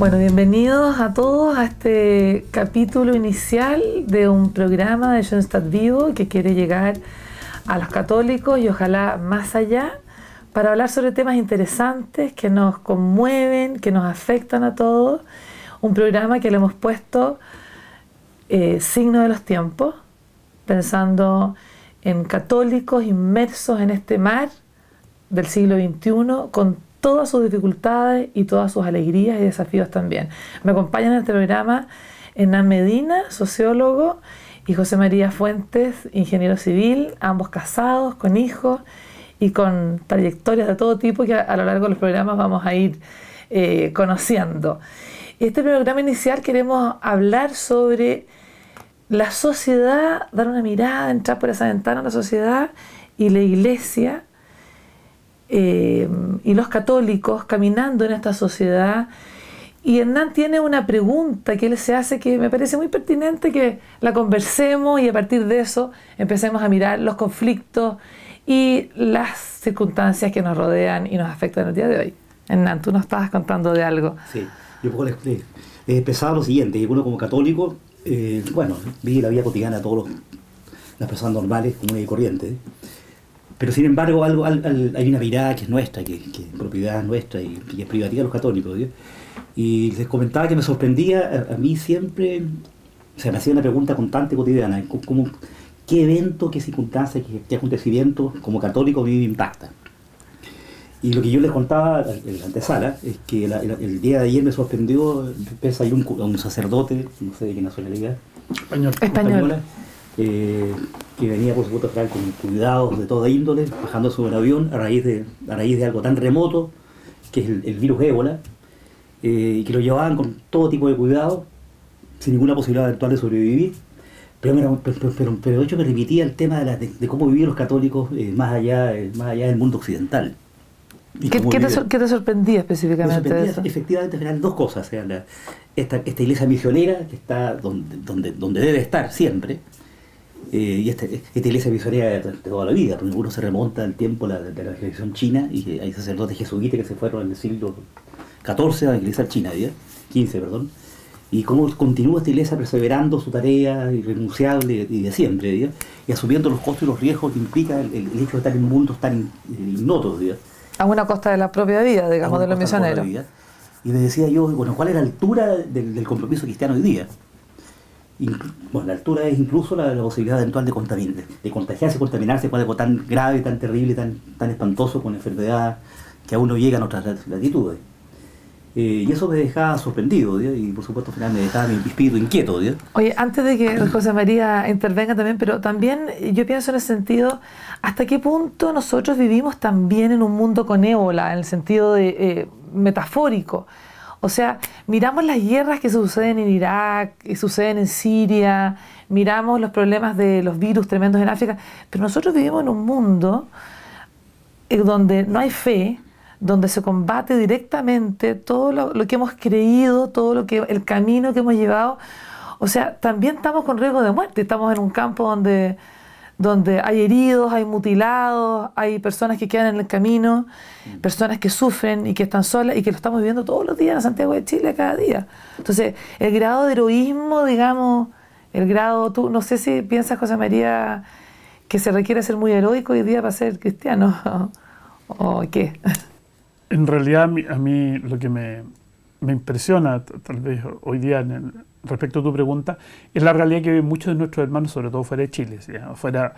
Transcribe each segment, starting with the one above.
Bueno, bienvenidos a todos a este capítulo inicial de un programa de Schoenstatt Vivo que quiere llegar a los católicos y ojalá más allá para hablar sobre temas interesantes que nos conmueven, que nos afectan a todos. Un programa que le hemos puesto signo de los tiempos, pensando en católicos inmersos en este mar del siglo XXI con todas sus dificultades y todas sus alegrías y desafíos también. Me acompañan en este programa Hernán Medina, sociólogo, y José María Fuentes, ingeniero civil, ambos casados, con hijos y con trayectorias de todo tipo que a lo largo de los programas vamos a ir conociendo. Este programa inicial queremos hablar sobre la sociedad, dar una mirada, entrar por esa ventana a la sociedad y la Iglesia, y los católicos caminando en esta sociedad. Y Hernán tiene una pregunta que él se hace que me parece muy pertinente que la conversemos y a partir de eso empecemos a mirar los conflictos y las circunstancias que nos rodean y nos afectan el día de hoy. Hernán, tú nos estabas contando de algo. Sí, yo puedo pensaba lo siguiente, que uno como católico, bueno, vive la vida cotidiana de todas las personas normales, comunes y corrientes, pero sin embargo hay una mirada que es nuestra, que es propiedad nuestra y que es privativa de los católicos, ¿sí? Y les comentaba que me sorprendía a mí siempre, o sea, me hacía una pregunta constante, cotidiana, ¿qué evento, qué circunstancia, qué acontecimiento como católico a mí me impacta? Y lo que yo les contaba en la antesala es que el día de ayer me sorprendió pensar ir un sacerdote, no sé de qué nacionalidad, española, que venía por supuesto a traer con cuidados de toda índole, bajando sobre un avión a raíz de algo tan remoto que es el virus ébola, y que lo llevaban con todo tipo de cuidado, sin ninguna posibilidad eventual de sobrevivir. Pero de hecho me remitía el tema de cómo vivir los católicos más allá del mundo occidental. ¿Qué te sorprendía específicamente? Me sorprendía, de eso? efectivamente, al final dos cosas. O sea, esta iglesia misionera que está donde debe estar siempre, y esta iglesia misionera de toda la vida, porque uno se remonta al tiempo de la evangelización china, y hay sacerdotes jesuitas que se fueron en el siglo XIV a evangelizar China, XV, perdón, y cómo continúa esta iglesia perseverando su tarea irrenunciable y de siempre, y asumiendo los costos y los riesgos que implica el hecho de estar en mundos tan ignotos, a una costa de la propia vida, digamos, de los misioneros. Y me decía yo, bueno, ¿cuál es la altura del compromiso cristiano hoy día? Bueno, la altura es incluso la posibilidad eventual de contagiarse, contaminarse con algo tan grave, tan terrible, tan espantoso, con enfermedad que aún no llegan a otras latitudes. Y eso me dejaba sorprendido, y por supuesto al final me dejaba mi espíritu inquieto. Oye, antes de que José María intervenga también, pero también yo pienso en el sentido, ¿hasta qué punto nosotros vivimos también en un mundo con ébola, en el sentido de metafórico? O sea, miramos las guerras que suceden en Irak, que suceden en Siria, miramos los problemas de los virus tremendos en África, pero nosotros vivimos en un mundo donde no hay fe, donde se combate directamente todo lo que hemos creído, el camino que hemos llevado. O sea, también estamos con riesgo de muerte. Estamos en un campo donde hay heridos, hay mutilados, hay personas que quedan en el camino, personas que sufren y que están solas y que lo estamos viviendo todos los días en Santiago de Chile, cada día. Entonces, el grado de heroísmo, digamos, tú no sé si piensas, José María, que se requiere ser muy heroico hoy día para ser cristiano, ¿o qué? En realidad, a mí lo que me impresiona, tal vez hoy día, respecto a tu pregunta, es la realidad que viven muchos de nuestros hermanos, sobre todo fuera de Chile, ¿sí? fuera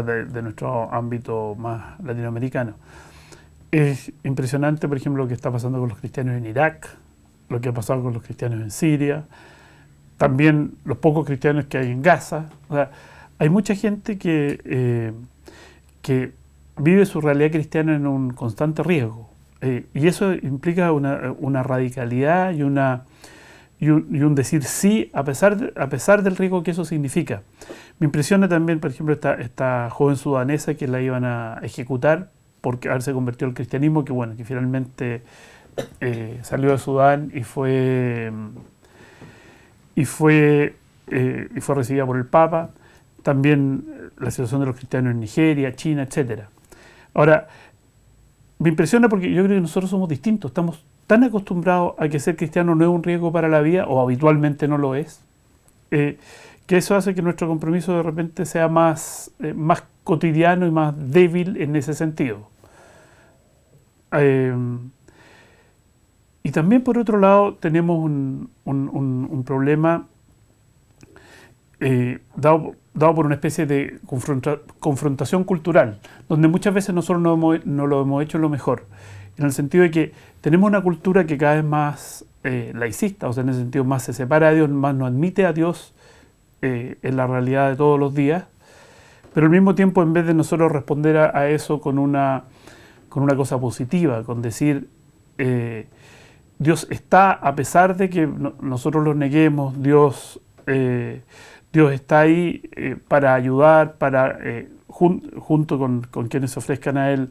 de nuestro ámbito más latinoamericano. Es impresionante, por ejemplo, lo que está pasando con los cristianos en Irak, lo que ha pasado con los cristianos en Siria, también los pocos cristianos que hay en Gaza. O sea, hay mucha gente que vive su realidad cristiana en un constante riesgo. Y eso implica una radicalidad y un decir sí a pesar del riesgo que eso significa. Me impresiona también, por ejemplo, esta joven sudanesa que la iban a ejecutar porque haberse convertido al cristianismo, que finalmente salió de Sudán y fue recibida por el Papa. También la situación de los cristianos en Nigeria, China, etc. Ahora, me impresiona porque yo creo que nosotros somos distintos, estamos tan acostumbrados a que ser cristiano no es un riesgo para la vida, o habitualmente no lo es, que eso hace que nuestro compromiso de repente sea más cotidiano y más débil en ese sentido. Y también, por otro lado, tenemos un problema dado por una especie de confrontación cultural, donde muchas veces nosotros no lo hemos hecho lo mejor, en el sentido de que tenemos una cultura que cada vez más laicista, o sea, en ese sentido más se separa de Dios, más no admite a Dios en la realidad de todos los días, pero al mismo tiempo, en vez de nosotros responder a eso con una cosa positiva, con decir Dios está, a pesar de que nosotros lo neguemos, Dios está ahí para ayudar, para junto con quienes se ofrezcan a Él,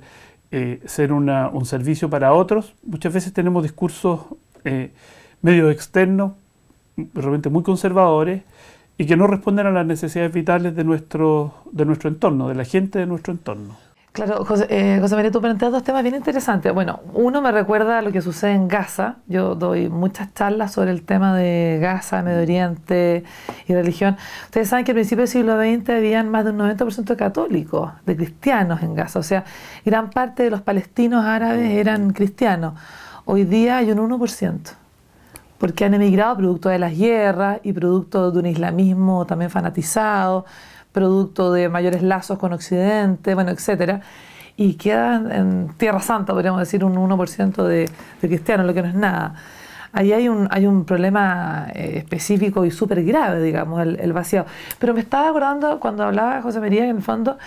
ser un servicio para otros. Muchas veces tenemos discursos medio externos, realmente muy conservadores, y que no responden a las necesidades vitales de nuestro entorno, de la gente de nuestro entorno. Claro, José María, tú planteas dos temas bien interesantes. Bueno, uno me recuerda a lo que sucede en Gaza. Yo doy muchas charlas sobre el tema de Gaza, Medio Oriente y religión. Ustedes saben que al principio del siglo XX habían más de un 90% de católicos, de cristianos en Gaza. O sea, gran parte de los palestinos árabes eran cristianos. Hoy día hay un 1%, porque han emigrado producto de las guerras y producto de un islamismo también fanatizado, producto de mayores lazos con Occidente, bueno, etcétera, y quedan en Tierra Santa, podríamos decir, un 1% de cristianos, lo que no es nada. Ahí hay un problema específico y súper grave, digamos, el vaciado. Pero me estaba acordando, cuando hablaba José María, en el fondo,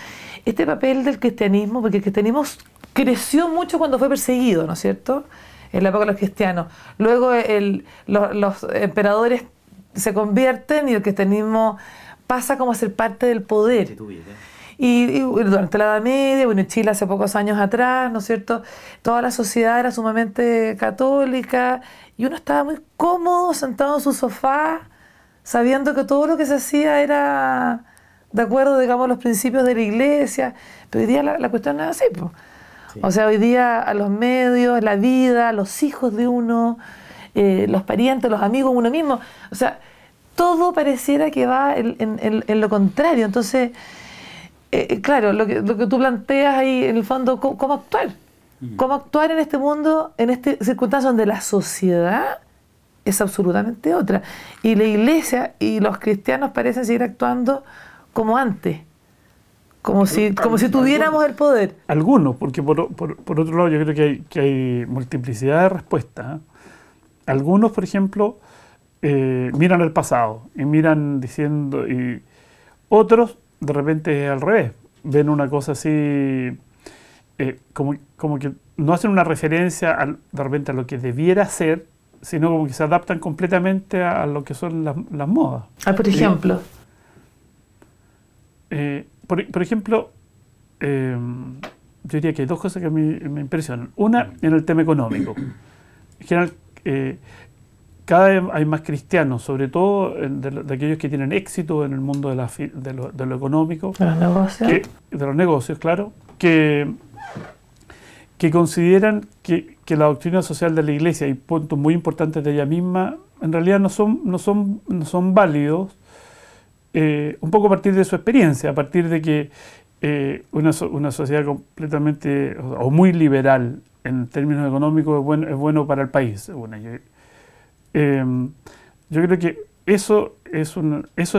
este papel del cristianismo, porque el cristianismo creció mucho cuando fue perseguido, ¿no es cierto?, en la época de los cristianos. Luego los emperadores se convierten y el cristianismo pasa como a ser parte del poder. Y durante la Edad Media, bueno, en Chile hace pocos años atrás, ¿no es cierto?, toda la sociedad era sumamente católica y uno estaba muy cómodo sentado en su sofá, sabiendo que todo lo que se hacía era de acuerdo, digamos, a los principios de la iglesia. Pero hoy día la cuestión no es así, pues. Sí. O sea, hoy día a los medios, la vida, los hijos de uno, los parientes, los amigos, uno mismo, o sea, todo pareciera que va en lo contrario. Entonces, claro, lo que tú planteas ahí, en el fondo, ¿cómo actuar? ¿Cómo actuar en este mundo, en esta circunstancia donde la sociedad es absolutamente otra? Y la iglesia y los cristianos parecen seguir actuando como antes, como si tuviéramos el poder. Algunos, porque por otro lado yo creo que hay multiplicidad de respuestas. Algunos, por ejemplo, miran al pasado y miran diciendo, y otros de repente al revés, ven una cosa así, como que no hacen una referencia de repente a lo que debiera ser, sino como que se adaptan completamente a lo que son las modas. Por ejemplo. Por ejemplo, yo diría que hay dos cosas que a mí me impresionan. Una, en el tema económico. En general, cada vez hay más cristianos, sobre todo de aquellos que tienen éxito en el mundo de lo económico. De los negocios. De los negocios, claro. Que consideran que la doctrina social de la Iglesia y puntos muy importantes de ella misma, en realidad no son válidos, un poco a partir de su experiencia, a partir de que una sociedad completamente o muy liberal en términos económicos es bueno para el país. Bueno, yo creo que eso es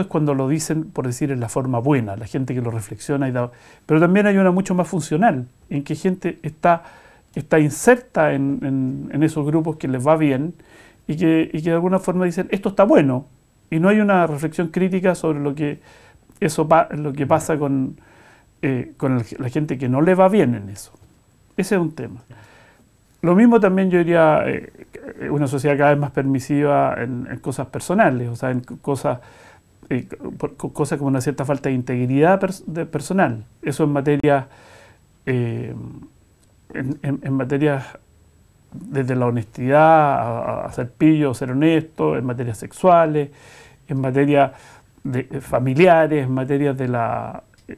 cuando lo dicen, por decir, en la forma buena, la gente que lo reflexiona y da. Pero también hay una mucho más funcional, en que gente está inserta en esos grupos que les va bien y que de alguna forma dicen, esto está bueno. Y no hay una reflexión crítica sobre lo que pasa con la gente que no le va bien en eso. Ese es un tema. Lo mismo también yo diría, una sociedad cada vez más permisiva en cosas personales, o sea, en cosas como una cierta falta de integridad personal. Eso en materia, en materias desde la honestidad a ser pillo, ser honesto, en materias sexuales, en materias familiares, en materias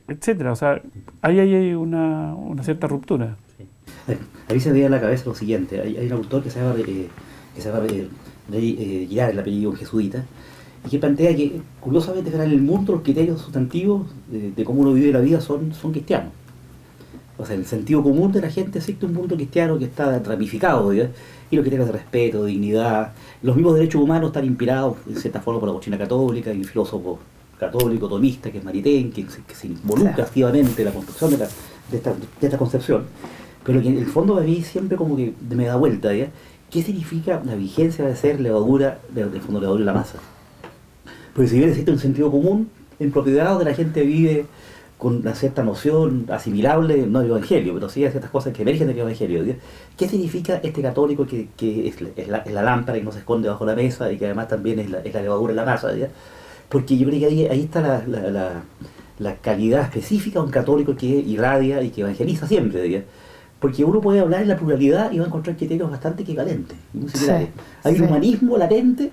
etcétera. O sea, ahí hay una cierta ruptura. Sí. A mí se me veía en la cabeza lo siguiente. Hay un autor que se llama Girard, el apellido jesuita, y que plantea que, curiosamente, en el mundo los criterios sustantivos de cómo uno vive la vida son cristianos. O sea, en el sentido común de la gente existe un mundo cristiano que está ramificado, ¿ya? Y los criterios de respeto, de dignidad, los mismos derechos humanos están inspirados en cierta forma por la doctrina católica, y el filósofo católico tomista que es Maritain, que se involucra activamente en la construcción de esta concepción, pero que en el fondo a mí siempre como que me da vuelta, ¿ya? ¿Qué significa la vigencia de ser levadura, del fondo levadura en la masa? Porque si bien existe un sentido común en propiedad donde la gente vive con una cierta noción asimilable, no del Evangelio, pero sí a ciertas cosas que emergen del Evangelio, ¿ya? ¿Qué significa este católico que es la lámpara que no se esconde bajo la mesa y que además también es la levadura en la masa, ¿ya? Porque yo creo que ahí está la calidad específica de un católico que irradia y que evangeliza siempre, ¿ya? Porque uno puede hablar en la pluralidad y va a encontrar criterios bastante equivalentes, muy similares. Hay un humanismo latente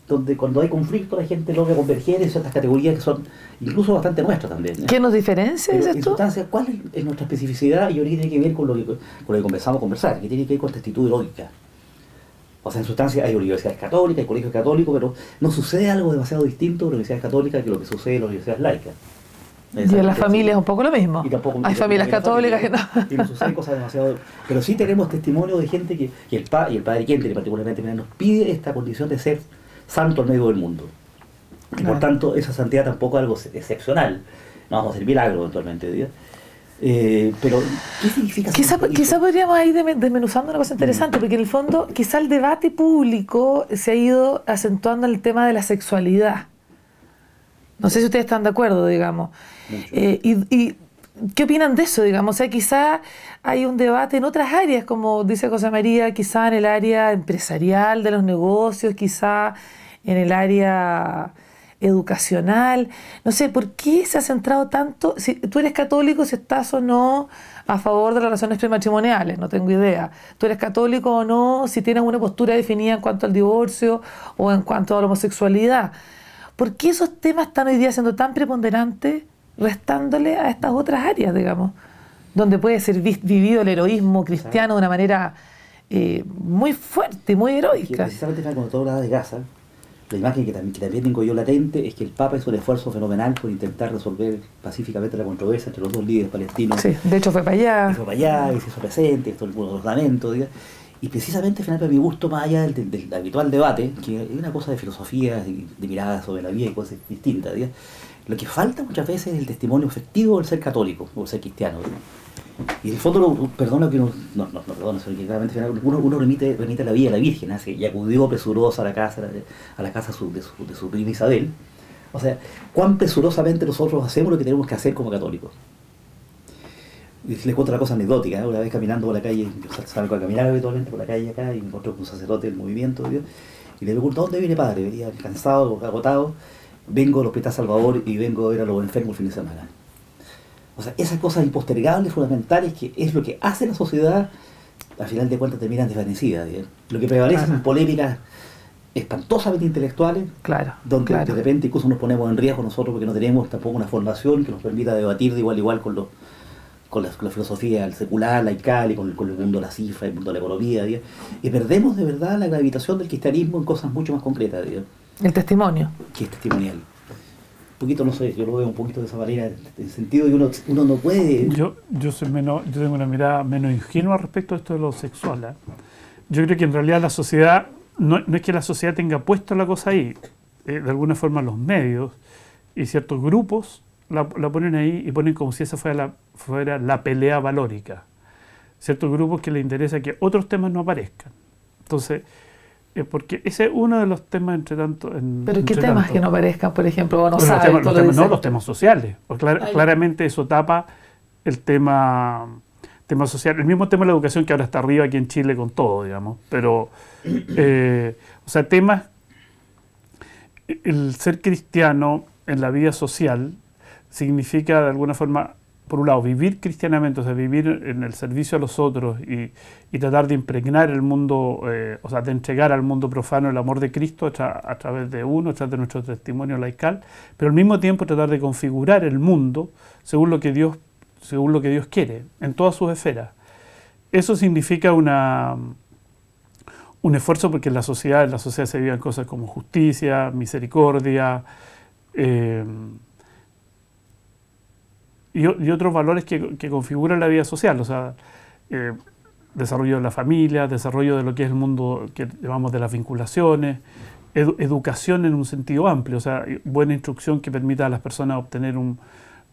donde cuando hay conflicto la gente logra converger en ciertas categorías que son incluso bastante nuestras también, ¿ya? ¿Qué nos diferencia, dices en tú? sustancia, ¿cuál es nuestra especificidad? Y yo creo que tiene que ver con lo que comenzamos a conversar, que tiene que ver con esta actitud lógica. O sea, en sustancia hay universidades católicas, hay colegios católicos, pero no sucede algo demasiado distinto en universidades católicas que lo que sucede en las universidades laicas. Y en las familias es un poco lo mismo. Hay familias católicas que no. Y no suceden cosas demasiado. Pero sí tenemos testimonio de gente que el padre Kenter particularmente nos pide esta condición de ser santo al medio del mundo. Y Claro. por tanto, esa santidad tampoco es algo excepcional. No vamos a hacer milagro eventualmente, ¿sí? Pero, ¿qué significa ser Quizá podríamos ir desmenuzando una cosa interesante, porque en el fondo quizá el debate público se ha ido acentuando en el tema de la sexualidad. No sé si ustedes están de acuerdo, digamos. Y ¿qué opinan de eso, digamos? O sea, quizá hay un debate en otras áreas, como dice José María, quizá en el área empresarial de los negocios, quizá en el área educacional. No sé, ¿por qué se ha centrado tanto? Si tú eres católico, si estás o no a favor de las relaciones prematrimoniales, no tengo idea. ¿Tú eres católico o no? Si tienes una postura definida en cuanto al divorcio o en cuanto a la homosexualidad. ¿Por qué esos temas están hoy día siendo tan preponderantes, restándole a estas otras áreas, digamos, donde puede ser vivido el heroísmo cristiano de una manera muy fuerte, muy Que heroica? precisamente cuando tú hablabas de Gaza, la imagen que también tengo yo latente es que el Papa hizo un esfuerzo fenomenal por intentar resolver pacíficamente la controversia entre los dos líderes palestinos. Sí, de hecho fue para allá. Y fue para allá, y se hizo presente, esto el ordenamiento, ¿sí? Y precisamente, al final, para mi gusto, más allá del habitual debate, que es una cosa de filosofía, de mirada sobre la vida y cosas distintas, ¿sí? Lo que falta muchas veces es el testimonio efectivo del ser católico o del ser cristiano, ¿sí? Y en el fondo, perdona que perdona, sino que claramente uno remite a la vida de la Virgen, ¿sí? Y acudió presurosa a la casa de su prima Isabel. O sea, cuán presurosamente nosotros hacemos lo que tenemos que hacer como católicos. Y les cuento una cosa anecdótica, ¿eh? Una vez caminando por la calle, yo salgo a caminar habitualmente por la calle acá y me encontré con un sacerdote del movimiento, ¿sí? Y le pregunto, ¿dónde viene, padre? Venía cansado, agotado, vengo al Hospital Salvador y vengo a ver a los enfermos el fin de semana. O sea, esas cosas impostergables, fundamentales, que es lo que hace la sociedad, al final de cuentas terminan desvanecidas, ¿sí? Lo que prevalece son polémicas espantosamente intelectuales, Claro, donde claro. de repente incluso nos ponemos en riesgo nosotros porque no tenemos tampoco una formación que nos permita debatir de igual a igual con la filosofía secular, laical, y con el mundo de la cifra, el mundo de la economía, ¿sí? Y perdemos de verdad la gravitación del cristianismo en cosas mucho más concretas, ¿sí? El testimonio. Que es testimonial. Un poquito, no sé, yo lo veo un poquito de esa manera, en el sentido de que uno no puede... Yo tengo una mirada menos ingenua respecto a esto de lo sexual, ¿eh? Yo creo que en realidad la sociedad, no es que la sociedad tenga puesto la cosa ahí, de alguna forma los medios y ciertos grupos la ponen ahí y ponen como si esa fuera la pelea valórica. Ciertos grupos que les interesa que otros temas no aparezcan. Entonces, porque ese es uno de los temas entre tanto... ¿Pero qué temas que no aparezcan, por ejemplo? O no bueno, sabes, tú lo dices. los temas sociales. Porque claramente eso tapa el tema social. El mismo tema de la educación que ahora está arriba aquí en Chile con todo, digamos. Pero, o sea, temas... El ser cristiano en la vida social significa de alguna forma, por un lado, vivir cristianamente, o sea, vivir en el servicio a los otros y tratar de impregnar el mundo, o sea, de entregar al mundo profano el amor de Cristo a través de a través de nuestro testimonio laical, pero al mismo tiempo tratar de configurar el mundo según lo que Dios quiere, en todas sus esferas. eso significa un esfuerzo porque en la sociedad se vivan cosas como justicia, misericordia, y otros valores que configuran la vida social, o sea, desarrollo de la familia, desarrollo de lo que es el mundo que llamamos de las vinculaciones, educación en un sentido amplio, o sea, buena instrucción que permita a las personas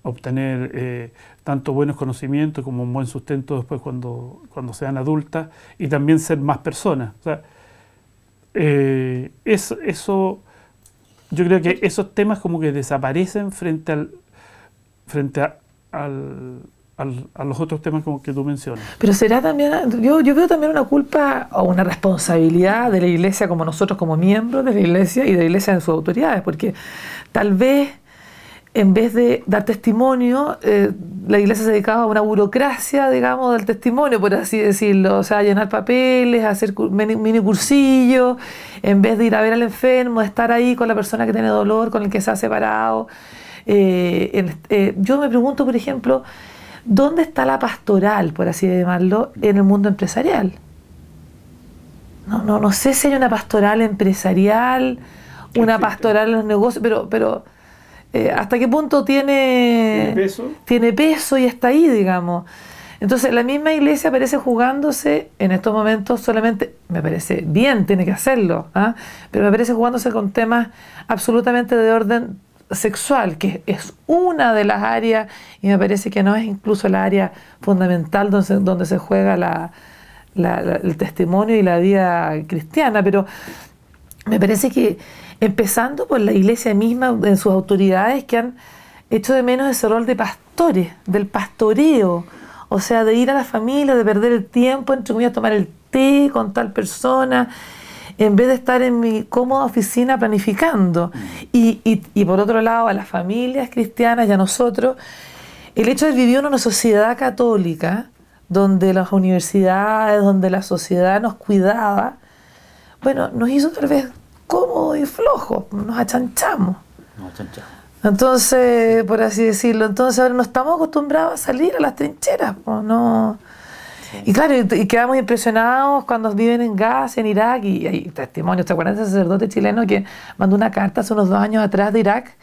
obtener tanto buenos conocimientos como un buen sustento después cuando sean adultas, y también ser más personas. O sea, eso, yo creo que esos temas como que desaparecen frente a los otros temas como que tú mencionas. Pero será también, yo veo también una culpa o una responsabilidad de la Iglesia, como nosotros como miembros de la Iglesia y de la Iglesia en sus autoridades, porque tal vez en vez de dar testimonio, la Iglesia se dedicaba a una burocracia, digamos, del testimonio, por así decirlo, o sea, a llenar papeles, a hacer mini cursillos, en vez de ir a ver al enfermo, estar ahí con la persona que tiene dolor, con el que se ha separado. Yo me pregunto, por ejemplo, ¿dónde está la pastoral, por así llamarlo, en el mundo empresarial? No sé si hay una pastoral empresarial, una pastoral en los negocios, pero ¿hasta qué punto tiene peso y está ahí, digamos? Entonces la misma Iglesia parece jugándose en estos momentos solamente, me parece bien, tiene que hacerlo, ¿ah? Pero me parece jugándose con temas absolutamente de orden sexual, que es una de las áreas, y me parece que no es incluso la área fundamental donde se juega el testimonio y la vida cristiana, pero me parece que empezando por la Iglesia misma, en sus autoridades, que han hecho de menos ese rol de pastores, del pastoreo, o sea, de ir a la familia, de perder el tiempo, entre comillas, tomar el té con tal persona, en vez de estar en mi cómoda oficina planificando. Y por otro lado, a las familias cristianas y a nosotros, el hecho de vivir en una sociedad católica, donde las universidades, donde la sociedad nos cuidaba, bueno, nos hizo tal vez cómodos y flojos, nos achanchamos. Entonces, por así decirlo, entonces ahora no estamos acostumbrados a salir a las trincheras, pues, no. Sí. Y claro, y quedamos impresionados cuando viven en Gaza, en Irak, y hay testimonios. ¿Te acuerdas de ese sacerdote chileno que mandó una carta hace unos 2 años atrás de Irak,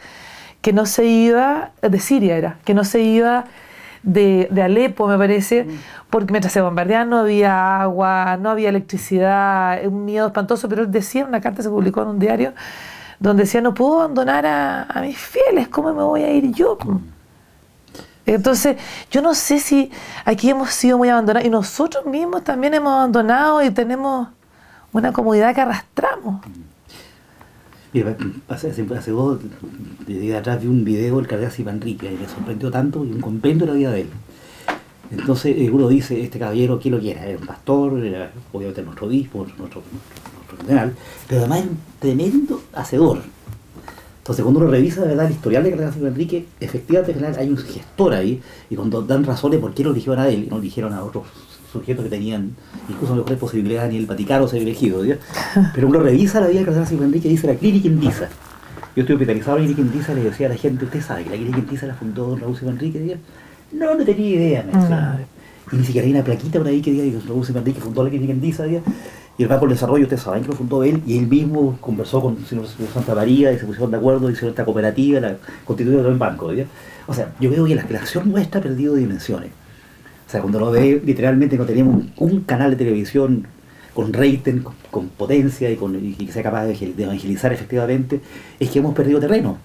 que no se iba, de Siria era, que no se iba de Alepo, me parece, porque mientras se bombardeaban no había agua, no había electricidad, un miedo espantoso, pero él decía, una carta se publicó en un diario, donde decía, no puedo abandonar a mis fieles, ¿cómo me voy a ir yo? Entonces, yo no sé si aquí hemos sido muy abandonados, y nosotros mismos también hemos abandonado y tenemos una comodidad que arrastramos. Mira, hace 2 días atrás vi un video del cardenal Cipanrique y me sorprendió tanto, y un compendio de la vida de él. Entonces uno dice, este caballero, ¿quién lo quiera? Era un pastor, era obviamente nuestro obispo, nuestro cardenal, pero además es un tremendo hacedor. Entonces cuando uno revisa de verdad el historial del cardenal Cipanrique, efectivamente hay un gestor ahí, y cuando dan razones por qué lo eligieron a él y no eligieron a otros sujetos que tenían incluso mejores posibilidades ni el Vaticano se había elegido, ¿ya? Pero uno revisa la vida del cardenal Cipanrique y dice la clínica Indisa. Yo estoy hospitalizado en la clínica Indisa, le decía a la gente, ¿usted sabe que la clínica Indisa la fundó don Raúl Cipanrique? No tenía idea, me decía. Y ni siquiera hay una plaquita por ahí que diga que Raúl Cipanrique fundó la clínica Indisa, ¿ya? Y el Banco del Desarrollo, ustedes saben que lo fundó él, y él mismo conversó con el señor Santa María y se pusieron de acuerdo, hicieron esta cooperativa, la constituyeron en banco, ¿ya? O sea, yo veo que la acción nuestra ha perdido dimensiones. O sea, cuando lo ve, literalmente no teníamos un canal de televisión con rating, con potencia y que sea capaz de evangelizar efectivamente, es que hemos perdido terreno.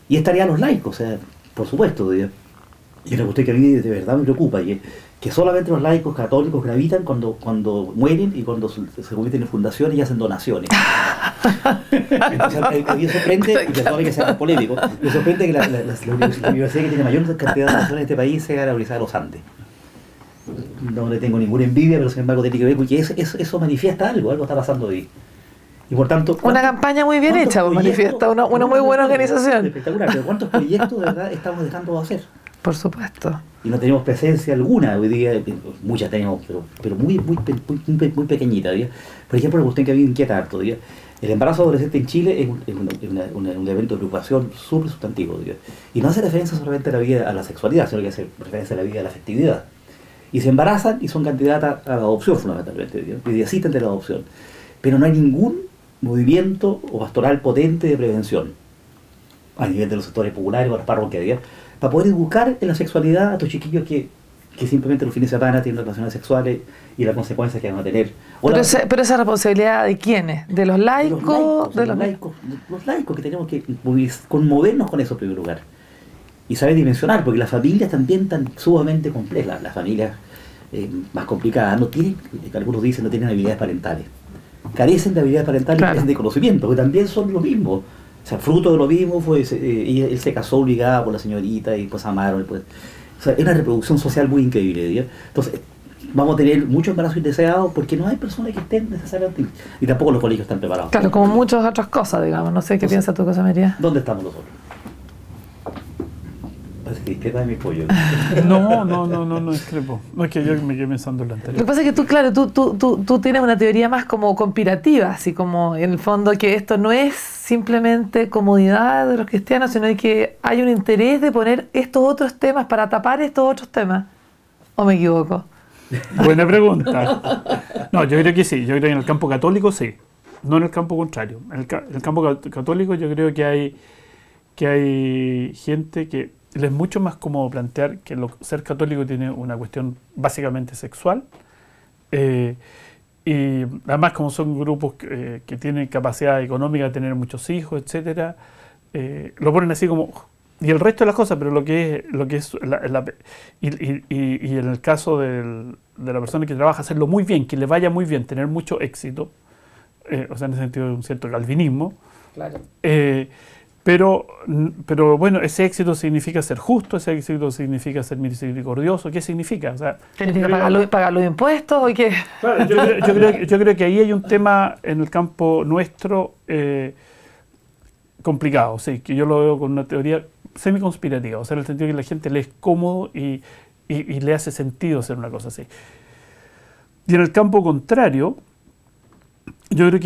Y es tarea de los laicos, o sea, por supuesto. Y una cuestión que a mí de verdad me preocupa, que solamente los laicos católicos gravitan cuando mueren y cuando se convierten en fundaciones y hacen donaciones. Entonces, a mí me sorprende, y perdón que sea polémico, me sorprende que la universidad que tiene mayor cantidad de donaciones en este país sea la Universidad de los Andes. No le tengo ninguna envidia, pero sin embargo tiene que ver porque eso manifiesta algo está pasando ahí. Y por tanto, una campaña muy bien hecha, manifiesta una muy buena organización. Espectacular, pero ¿cuántos proyectos de verdad estamos dejando de hacer? Por supuesto. Y no tenemos presencia alguna hoy día, muchas tenemos, pero muy pequeñita. ¿ya? Por ejemplo, la cuestión que a mí me inquieta harto, ¿ya? El embarazo adolescente en Chile es un evento de preocupación súper sustantivo, ¿ya? Y no hace referencia solamente a la vida, a la sexualidad, sino que hace referencia a la vida, a la afectividad. y se embarazan y son candidatas a la adopción fundamentalmente, y asisten de la adopción. Pero no hay ningún movimiento o pastoral potente de prevención a nivel de los sectores populares o las parroquias, para poder educar en la sexualidad a estos chiquillos que simplemente los fines de semana tienen relaciones sexuales y las consecuencias que van a tener. Pero esa responsabilidad ¿de quiénes? ¿De los laicos? Los laicos que tenemos que conmovernos con eso en primer lugar. Y saber dimensionar, porque las familias también están sumamente complejas. Las familias más complicadas no tienen, algunos dicen, no tienen habilidades parentales. Carecen de habilidades parentales, claro, y carecen de conocimiento, que también son lo mismo. O sea, fruto de lo mismo fue, él se casó obligado por la señorita y después amaron. Después, o sea, es una reproducción social muy increíble, ¿sí? Entonces, vamos a tener muchos embarazos indeseados porque no hay personas que estén necesariamente, y tampoco los colegios están preparados. Claro, como muchas otras cosas, digamos. No sé qué piensa tu cosa, María. ¿Dónde estamos nosotros? Parece que discrepa de mi pollo. No discrepo. No, es que yo me quedé pensando en lo anterior. Lo que pasa es que tú, claro, tú tienes una teoría más como conspirativa, así como en el fondo que esto no es simplemente comodidad de los cristianos, sino que hay un interés de poner estos otros temas para tapar estos otros temas. ¿O me equivoco? Buena pregunta. No, yo creo que sí. Yo creo que en el campo católico sí. No en el campo contrario. En el campo católico yo creo que hay gente que les es mucho más cómodo plantear que ser católico tiene una cuestión básicamente sexual. Y además, como son grupos que tienen capacidad económica de tener muchos hijos, etcétera, lo ponen así como... Y el resto de las cosas, pero lo que es y en el caso de la persona que trabaja, hacerlo muy bien, que le vaya muy bien, tener mucho éxito, o sea, en el sentido de un cierto calvinismo, claro. Pero bueno, ese éxito significa ser justo, ese éxito significa ser misericordioso. ¿Qué significa? O sea, ¿significa pagar los impuestos o qué? Claro, yo creo que ahí hay un tema en el campo nuestro complicado, sí, que yo lo veo con una teoría semi-conspirativa, o sea, en el sentido que la gente le es cómodo y le hace sentido hacer una cosa así. Y en el campo contrario, yo creo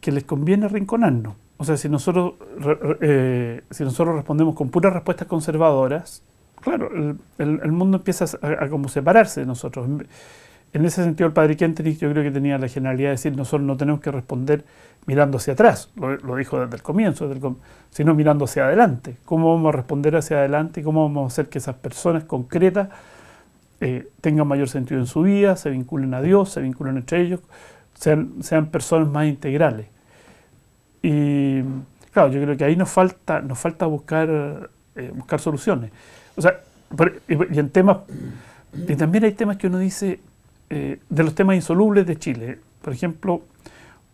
que les conviene arrinconarnos. O sea, si nosotros respondemos con puras respuestas conservadoras, claro, el mundo empieza a como separarse de nosotros. En ese sentido, el padre Kentenich yo creo que tenía la generalidad de decir nosotros no tenemos que responder mirando hacia atrás, lo dijo desde el comienzo, sino mirando hacia adelante. ¿Cómo vamos a responder hacia adelante y cómo vamos a hacer que esas personas concretas tengan mayor sentido en su vida, se vinculen a Dios, se vinculen entre ellos, sean personas más integrales? Y claro, yo creo que ahí nos falta buscar soluciones. O sea, y en temas, y también hay temas que uno dice, de los temas insolubles de Chile, por ejemplo,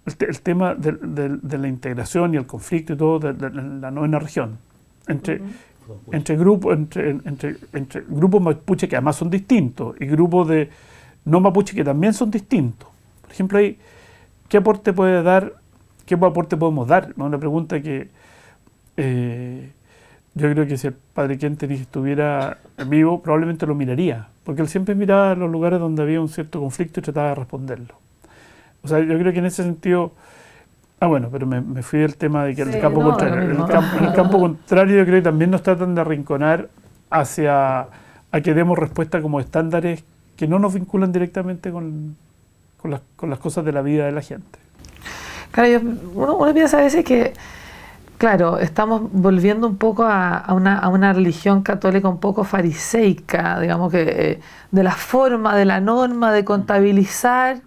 el tema de la integración y el conflicto y todo de la novena región, entre grupos mapuche que además son distintos y grupos de no mapuche que también son distintos. Por ejemplo, ahí, ¿qué aporte podemos dar? Una pregunta que yo creo que si el padre Kentenich estuviera vivo, probablemente lo miraría, porque él siempre miraba los lugares donde había un cierto conflicto y trataba de responderlo. O sea, yo creo que en ese sentido... bueno, pero me fui del tema de que el campo contrario. En el campo contrario yo creo que también nos tratan de arrinconar a que demos respuesta como estándares que no nos vinculan directamente con las cosas de la vida de la gente. Claro, uno piensa a veces que, claro, estamos volviendo un poco a una religión católica un poco fariseica, digamos que de la forma, de la norma, de contabilizar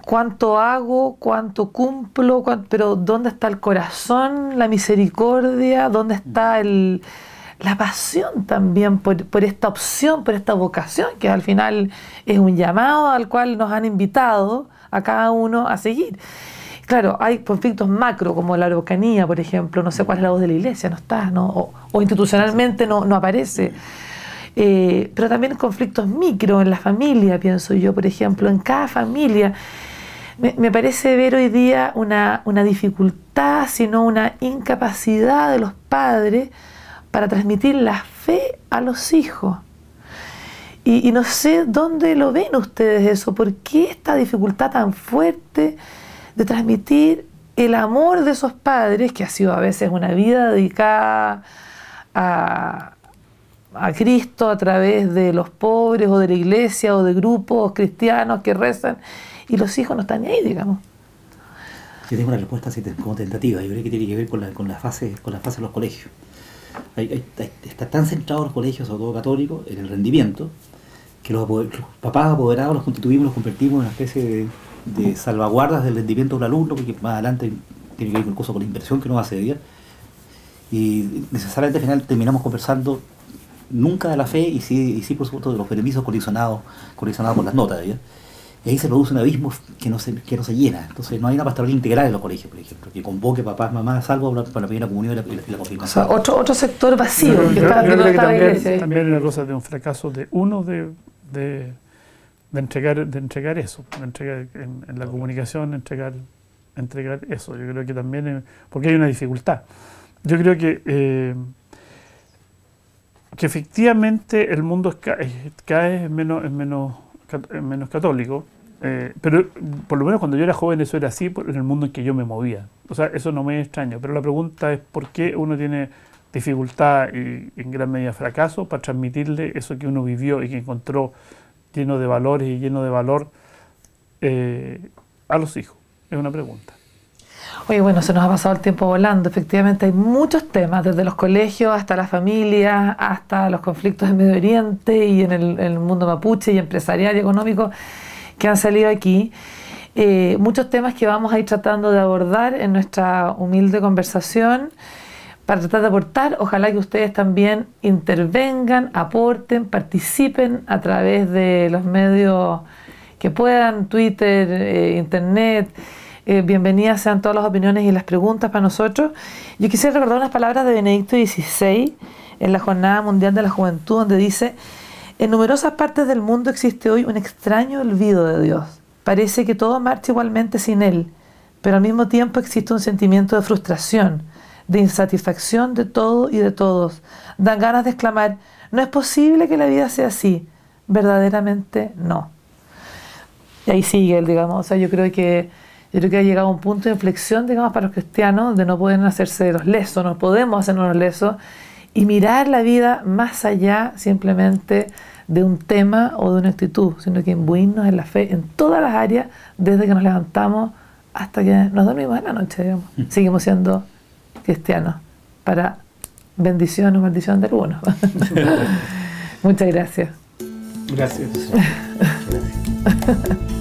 cuánto hago, cuánto cumplo, pero ¿dónde está el corazón, la misericordia? ¿Dónde está la pasión también por esta opción, por esta vocación, que al final es un llamado al cual nos han invitado a cada uno a seguir? Claro, hay conflictos macro, como la Araucanía, por ejemplo, no sé cuál es la voz de la iglesia, no está, ¿no? O institucionalmente no aparece. Pero también conflictos micro en la familia, pienso yo, por ejemplo, en cada familia. Me parece ver hoy día una dificultad, sino una incapacidad de los padres para transmitir la fe a los hijos. Y no sé dónde lo ven ustedes eso, ¿por qué esta dificultad tan fuerte de transmitir el amor de esos padres, que ha sido a veces una vida dedicada a a Cristo a través de los pobres o de la iglesia o de grupos cristianos que rezan, y los hijos no están ni ahí, digamos. Yo tengo una respuesta así como tentativa. Yo creo que tiene que ver con la fase de los colegios. Está tan centrado los colegios, sobre todo católicos, en el rendimiento, que los papás apoderados los constituimos, los convertimos en una especie de salvaguardas del rendimiento de un alumno, porque más adelante tiene que ver incluso con la inversión que uno hace de ella. Y necesariamente al final terminamos conversando nunca de la fe y sí por supuesto de los permisos colisionados por las notas, ¿ya? Y ahí se produce un abismo que no se llena. Entonces no hay una pastoral integral en los colegios, por ejemplo, que convoque papás, mamás, salvo para la primera comunión y la confirmación. O sea, otro sector vacío. Yo creo que también es una cosa de un fracaso de uno de entregar eso, en la comunicación, entregar eso. Yo creo que también, porque hay una dificultad. Yo creo que efectivamente el mundo cada vez es menos católico, pero por lo menos cuando yo era joven eso era así en el mundo en que yo me movía. O sea, eso no me es extraño, pero la pregunta es por qué uno tiene dificultad y en gran medida fracaso para transmitirle eso que uno vivió y que encontró lleno de valores y lleno de valor a los hijos. Es una pregunta. Oye, bueno, se nos ha pasado el tiempo volando. Efectivamente hay muchos temas, desde los colegios hasta las familias, hasta los conflictos en Medio Oriente y en el mundo mapuche y empresarial y económico que han salido aquí. Muchos temas que vamos a ir tratando de abordar en nuestra humilde conversación para tratar de aportar. Ojalá que ustedes también intervengan, aporten, participen a través de los medios que puedan, Twitter, Internet. Bienvenidas sean todas las opiniones y las preguntas para nosotros. Yo quisiera recordar unas palabras de Benedicto XVI en la Jornada Mundial de la Juventud, donde dice: en numerosas partes del mundo existe hoy un extraño olvido de Dios. Parece que todo marcha igualmente sin Él, pero al mismo tiempo existe un sentimiento de frustración, de insatisfacción de todo y de todos. Dan ganas de exclamar: no es posible que la vida sea así. Verdaderamente no. Y ahí sigue él, digamos. O sea, yo creo que ha llegado a un punto de inflexión, digamos, para los cristianos, de no poder hacerse los lesos, no podemos hacernos los lesos, y mirar la vida más allá simplemente de un tema o de una actitud, sino que imbuirnos en la fe en todas las áreas, desde que nos levantamos hasta que nos dormimos en la noche, digamos. Seguimos siendo cristianos, para bendición o maldición de algunos. Muchas gracias. Gracias. Gracias.